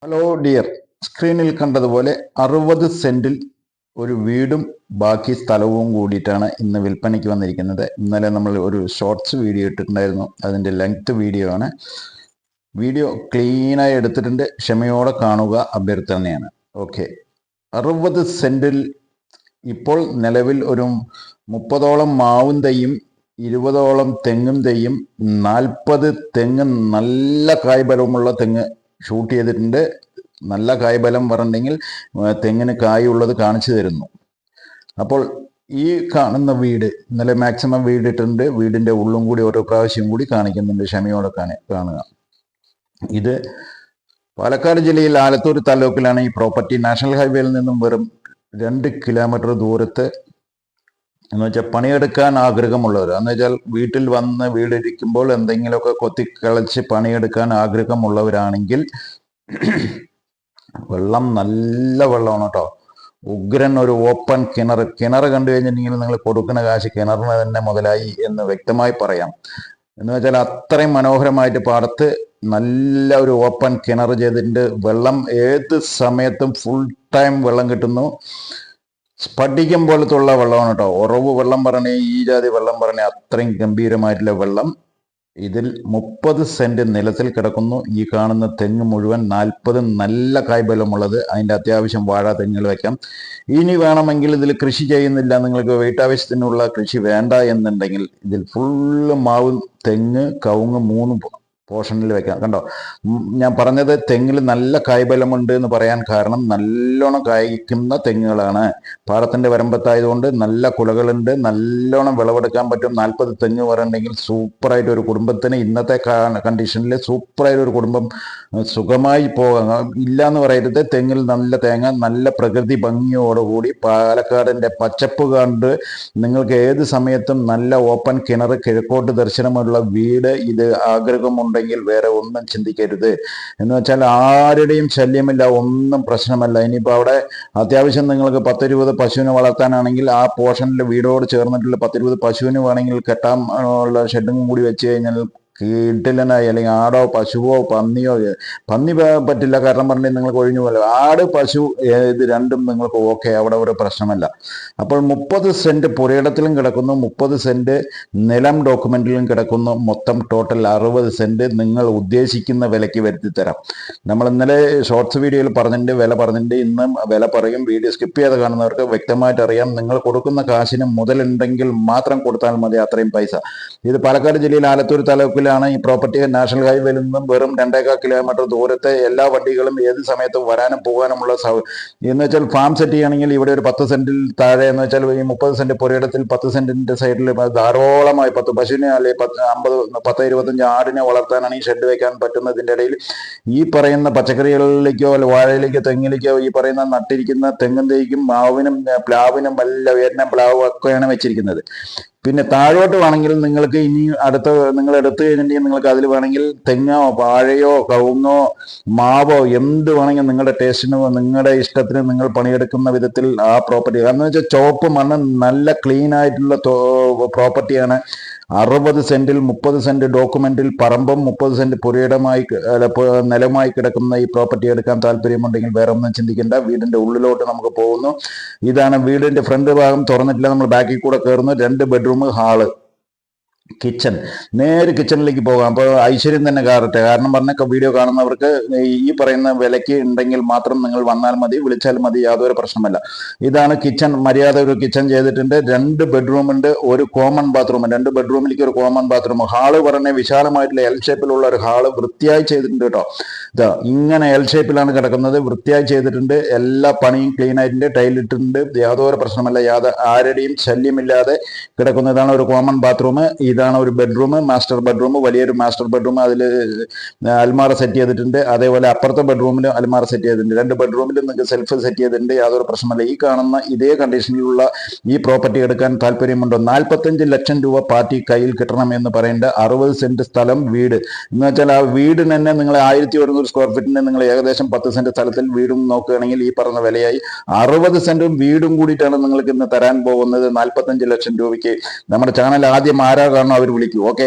Hello dear, സ്ക്രീനിൽ കണ്ടതുപോലെ 60 സെന്റിൽ ഒരു വീടും ബാക്കി സ്ഥലവും കൂടിയിട്ടാണ് ഇന്ന് വിൽപ്പനയ്ക്ക് വന്നിരിക്കുന്നത്. ഇന്നലെ നമ്മൾ ഒരു ഷോർട്സ് വീഡിയോ ഇട്ടിട്ടുണ്ടായിരുന്നു, അതിൻ്റെ ലെങ്ത് വീഡിയോ ആണ്. വീഡിയോ ക്ലീനായി എടുത്തിട്ടുണ്ട്, ക്ഷമയോടെ കാണുക അഭ്യർത്ഥനയാണ്. ഓക്കെ, 60 സെന്റിൽ ഇപ്പോൾ നിലവിൽ ഒരു 30ഓളം മാവും തൈയും 20ഓളം തെങ്ങും തൈയും 40 തെങ്ങ് നല്ല കായ്ബലമുള്ള തെങ്ങ് ഷൂട്ട് ചെയ്തിട്ടുണ്ട്. നല്ല കായ്ബലം പറഞ്ഞിട്ടുണ്ടെങ്കിൽ തെങ്ങിന് കായുള്ളത് കാണിച്ചു തരുന്നു. അപ്പോൾ ഈ കാണുന്ന വീട് ഇന്നലെ മാക്സിമം വീടിട്ടുണ്ട്, വീടിന്റെ ഉള്ളും കൂടി ഓരോ പ്രാവശ്യം കൂടി കാണിക്കുന്നുണ്ട്, ക്ഷമയോടെ കാണുക. ഇത് പാലക്കാട് ജില്ലയിൽ ആലത്തൂർ താലൂക്കിലാണ് ഈ പ്രോപ്പർട്ടി. നാഷണൽ ഹൈവേയിൽ നിന്നും വെറും 2 കിലോമീറ്റർ ദൂരത്ത് എന്ന് വെച്ചാൽ പണിയെടുക്കാൻ ആഗ്രഹമുള്ളവർ, എന്ന് വെച്ചാൽ വീട്ടിൽ വന്ന് വീടിരിക്കുമ്പോൾ എന്തെങ്കിലുമൊക്കെ കൊത്തിക്കളച്ച് പണിയെടുക്കാൻ ആഗ്രഹമുള്ളവരാണെങ്കിൽ വെള്ളം നല്ല വെള്ളമാണ് കേട്ടോ. ഉഗ്രൻ ഒരു ഓപ്പൺ കിണർ കണ്ടു കഴിഞ്ഞിട്ടുണ്ടെങ്കിൽ നിങ്ങൾ കൊടുക്കുന്ന കാശ് കിണറിന് തന്നെ മുതലായി എന്ന് വ്യക്തമായി പറയാം. എന്ന് വെച്ചാൽ അത്രയും മനോഹരമായിട്ട് പാടത്ത് നല്ല ഒരു ഓപ്പൺ കിണർ ചെയ്തിട്ടുണ്ട്. വെള്ളം ഏത് സമയത്തും ഫുൾ ടൈം വെള്ളം കിട്ടുന്നു. സ്ഫടികം പോലത്തുള്ള വെള്ളമാണ് കേട്ടോ. ഉറവ് വെള്ളം പറഞ്ഞ ഈ ജാതി വെള്ളം പറഞ്ഞ അത്രയും ഗംഭീരമായിട്ടുള്ള വെള്ളം. ഇതിൽ 30 സെന്റ് നിലത്തിൽ കിടക്കുന്നു. ഈ കാണുന്ന തെങ്ങ് മുഴുവൻ 40 നല്ല കായ്ബലമുള്ളത്. അതിൻ്റെ അത്യാവശ്യം വാഴ തെങ്ങുകൾ വയ്ക്കാം. ഇനി വേണമെങ്കിൽ ഇതിൽ കൃഷി ചെയ്യുന്നില്ല, നിങ്ങൾക്ക് വീട്ടാവശ്യത്തിനുള്ള കൃഷി വേണ്ട എന്നുണ്ടെങ്കിൽ ഇതിൽ ഫുള്ള് മാവ് തെങ്ങ് കവുങ്ങ് 3 പോർഷനിൽ വെക്കാം. കണ്ടോ, ഞാൻ പറഞ്ഞത് തെങ്ങിൽ നല്ല കായ്ബലമുണ്ട് എന്ന് പറയാൻ കാരണം നല്ലോണം കായ്ക്കുന്ന തെങ്ങുകളാണ്. പാടത്തിന്റെ വരമ്പത്തായതുകൊണ്ട് നല്ല കുലകളുണ്ട്, നല്ലോണം വിളവെടുക്കാൻ പറ്റും. 40 തെങ്ങ് പറയുന്നുണ്ടെങ്കിൽ സൂപ്പറായിട്ട് ഒരു കുടുംബത്തിന് ഇന്നത്തെ കണ്ടീഷനിൽ സൂപ്പറായിട്ട് ഒരു കുടുംബം സുഖമായി പോകാം. ഇല്ലാന്ന് പറയരുത്, തെങ്ങിൽ നല്ല തേങ്ങ, നല്ല പ്രകൃതി ഭംഗിയോടുകൂടി പാലക്കാടിന്റെ പച്ചപ്പ് കണ്ട് നിങ്ങൾക്ക് ഏത് സമയത്തും നല്ല ഓപ്പൺ കിണർ, കിഴക്കോട്ട് ദർശനമുള്ള വീട്, ഇത് ആഗ്രഹമുണ്ട് വേറെ ഒന്നും ചിന്തിക്കരുത്. എന്ന് വെച്ചാൽ ആരുടെയും ശല്യമില്ല, ഒന്നും പ്രശ്നമല്ല. ഇനിയിപ്പോൾ അവിടെ അത്യാവശ്യം നിങ്ങൾക്ക് 10-20 പശുവിനെ വളർത്താനാണെങ്കിൽ ആ പോർഷനിൽ വീടോട് ചേർന്നിട്ടുള്ള 10-20 പശുവിന് വേണമെങ്കിൽ കെട്ടാൻ ഉള്ള ഷെഡും കൂടി വെച്ച് കഴിഞ്ഞാൽ കിട്ടില്ലനായി. അല്ലെങ്കിൽ ആടോ പശുവോ പന്നിയോ, പന്നി പറ്റില്ല കാരണം പറഞ്ഞാൽ നിങ്ങൾക്ക് ഒഴിഞ്ഞു പോലെ, ആട് പശു ഇത് രണ്ടും നിങ്ങൾക്ക് ഓക്കെ, അവിടെ ഒരു പ്രശ്നമല്ല. അപ്പോൾ 30 സെന്റ് പുരയിടത്തിലും കിടക്കുന്നു, 30 സെന്റ് നിലം ഡോക്യുമെന്റിലും കിടക്കുന്നു. മൊത്തം ടോട്ടൽ 60 സെന്റ് നിങ്ങൾ ഉദ്ദേശിക്കുന്ന വിലയ്ക്ക് വരുത്തി തരാം. നമ്മൾ ഇന്നലെ ഷോർട്സ് വീഡിയോയിൽ പറഞ്ഞിട്ടുണ്ട്, വില പറഞ്ഞിട്ടുണ്ട്. ഇന്നും വില പറയും. വീഡിയോ സ്കിപ്പ് ചെയ്ത് കാണുന്നവർക്ക് വ്യക്തമായിട്ട് അറിയാം. നിങ്ങൾ കൊടുക്കുന്ന കാശിന് മുതലുണ്ടെങ്കിൽ മാത്രം കൊടുത്താൽ മതി, അത്രയും പൈസ. ഇത് പാലക്കാട് ജില്ലയിൽ ആലത്തൂർ താലൂക്കിൽ ഈ പ്രോപ്പർട്ടി നാഷണൽ ഹൈവേയിൽ നിന്നും വെറും 2.25 കിലോമീറ്റർ ദൂരത്തെ എല്ലാ വണ്ടികളും ഏത് സമയത്തും വരാനും പോകാനുമുള്ള എന്ന് വെച്ചാൽ ഫാം സെറ്റ് ചെയ്യുകയാണെങ്കിൽ ഇവിടെ ഒരു 10 സെന്റിൽ താഴെ, എന്ന് വെച്ചാൽ ഈ 30 സെന്റ് പുരയിടത്തിൽ 10 സെന്റിന്റെ സൈഡിൽ ധാരാളമായി 10 പശുവിനെ അല്ലെങ്കിൽ 50-25 ആടിനെ വളർത്താനാണ് ഈ ഷെഡ് വെക്കാൻ പറ്റുന്നതിൻ്റെ ഇടയിൽ ഈ പറയുന്ന പച്ചക്കറികളിലേക്കോ അല്ല വാഴയിലേക്കോ തെങ്ങിലേക്കോ ഈ പറയുന്ന നട്ടിരിക്കുന്ന തെങ്ങും തേക്കും മാവിനും പ്ലാവിനും വല്ല വേരിനും പ്ലാവും ഒക്കെയാണ് വെച്ചിരിക്കുന്നത്. പിന്നെ താഴോട്ട് വേണമെങ്കിൽ നിങ്ങൾക്ക് ഇനി നിങ്ങൾ എടുത്തു കഴിഞ്ഞിട്ടുണ്ടെങ്കിൽ നിങ്ങൾക്ക് അതിൽ വേണമെങ്കിൽ തെങ്ങോ വാഴയോ കവുങ്ങോ മാവോ എന്ത് വേണമെങ്കിൽ നിങ്ങളുടെ ടേസ്റ്റിനോ നിങ്ങളുടെ ഇഷ്ടത്തിന് നിങ്ങൾ പണിയെടുക്കുന്ന വിധത്തിൽ ആ പ്രോപ്പർട്ടി, കാരണം വെച്ചാൽ ചുവപ്പ് മണ്ണ് നല്ല ക്ലീൻ ആയിട്ടുള്ള പ്രോപ്പർട്ടിയാണ്. 60 സെന്റിൽ 30 സെന്റ് ഡോക്യുമെന്റിൽ പറമ്പും 30 സെന്റ് പുരയിടമായി നിലമായി കിടക്കുന്ന ഈ പ്രോപ്പർട്ടി എടുക്കാൻ താല്പര്യമുണ്ടെങ്കിൽ വേറെ ഒന്നും ചിന്തിക്കേണ്ട. വീടിന്റെ ഉള്ളിലോട്ട് നമുക്ക് പോകുന്നു. ഇതാണ് വീടിന്റെ ഫ്രണ്ട് ഭാഗം, തുറന്നിട്ടില്ല, നമ്മൾ ബാക്കിൽ കൂടെ കയറുന്നു. 2 ബെഡ്റൂം, ഹാള്, കിച്ചൺ. നേരെ കിച്ചണിലേക്ക് പോകാം. അപ്പോൾ ഐശ്വര്യം തന്നെ കയറട്ടെ. കാരണം പറഞ്ഞ വീഡിയോ കാണുന്നവർക്ക് ഈ പറയുന്ന വിലയ്ക്ക് ഉണ്ടെങ്കിൽ മാത്രം നിങ്ങൾ വന്നാൽ മതി, വിളിച്ചാൽ മതി, യാതൊരു പ്രശ്നമല്ല. ഇതാണ് കിച്ചൺ. മര്യാദ ഒരു കിച്ചൺ ചെയ്തിട്ടുണ്ട്. 2 ബെഡ്റൂം ഉണ്ട്, ഒരു കോമൺ ബാത്റൂം. 2 ബെഡ്റൂമിലേക്ക് ഒരു കോമൺ ബാത്റൂം. ഹാള് പറഞ്ഞ വിശാലമായിട്ടുള്ള എൽ ഷേപ്പിലുള്ള ഒരു ഹാള് വൃത്തിയായി ചെയ്തിട്ടുണ്ട് കേട്ടോ. ഇതാ ഇങ്ങനെ എൽ ഷേപ്പിലാണ് കിടക്കുന്നത്, വൃത്തിയായി ചെയ്തിട്ടുണ്ട്. എല്ലാ പണിയും ക്ലീൻ ആയിട്ടുണ്ട്, ടൈലിട്ടുണ്ട്, യാതൊരു പ്രശ്നമല്ല, ആരുടെയും ശല്യമില്ലാതെ കിടക്കുന്നതാണ് ഒരു കോമൺ ബാത്റൂം. ഇതാണ് ഒരു ബെഡ്റൂം, മാസ്റ്റർ ബെഡ്റൂം, വലിയൊരു മാസ്റ്റർ ബെഡ്റൂം. അതിൽ അൽമാറ സെറ്റ് ചെയ്തിട്ടുണ്ട്. അതേപോലെ അപ്പുറത്തെ ബെഡ്റൂമിലും അൽമാറ സെറ്റ് ചെയ്തിട്ടുണ്ട്. 2 ബെഡ്റൂമിലും നിങ്ങൾക്ക് സെൽഫ് സെറ്റ് ചെയ്തിട്ടുണ്ട്, യാതൊരു പ്രശ്നമല്ല. ഈ കാണുന്ന ഇതേ കണ്ടീഷനിലുള്ള ഈ പ്രോപ്പർട്ടി എടുക്കാൻ താല്പര്യമുണ്ടോ? 45 ലക്ഷം രൂപ പാർട്ടി കയ്യിൽ കിട്ടണം എന്ന് പറയേണ്ട 60 സെന്റ് സ്ഥലം വീട്. എന്ന് വെച്ചാൽ ആ വീടിന് തന്നെ നിങ്ങൾ 1100 സ്ക്വയർ ഫീറ്റിന് നിങ്ങൾ ഏകദേശം 10 സെന്റ് സ്ഥലത്തിൽ വീടും നോക്കുകയാണെങ്കിൽ ഈ പറഞ്ഞ വിലയായി. 60 സെന്റും വീടും കൂടിയിട്ടാണ് നിങ്ങൾക്ക് ഇന്ന് തരാൻ പോകുന്നത് 45 ലക്ഷം രൂപയ്ക്ക്. നമ്മുടെ ചാനൽ ആദ്യം ആരാ കാണണം അവർ വിളിക്കൂ. ഓക്കെ.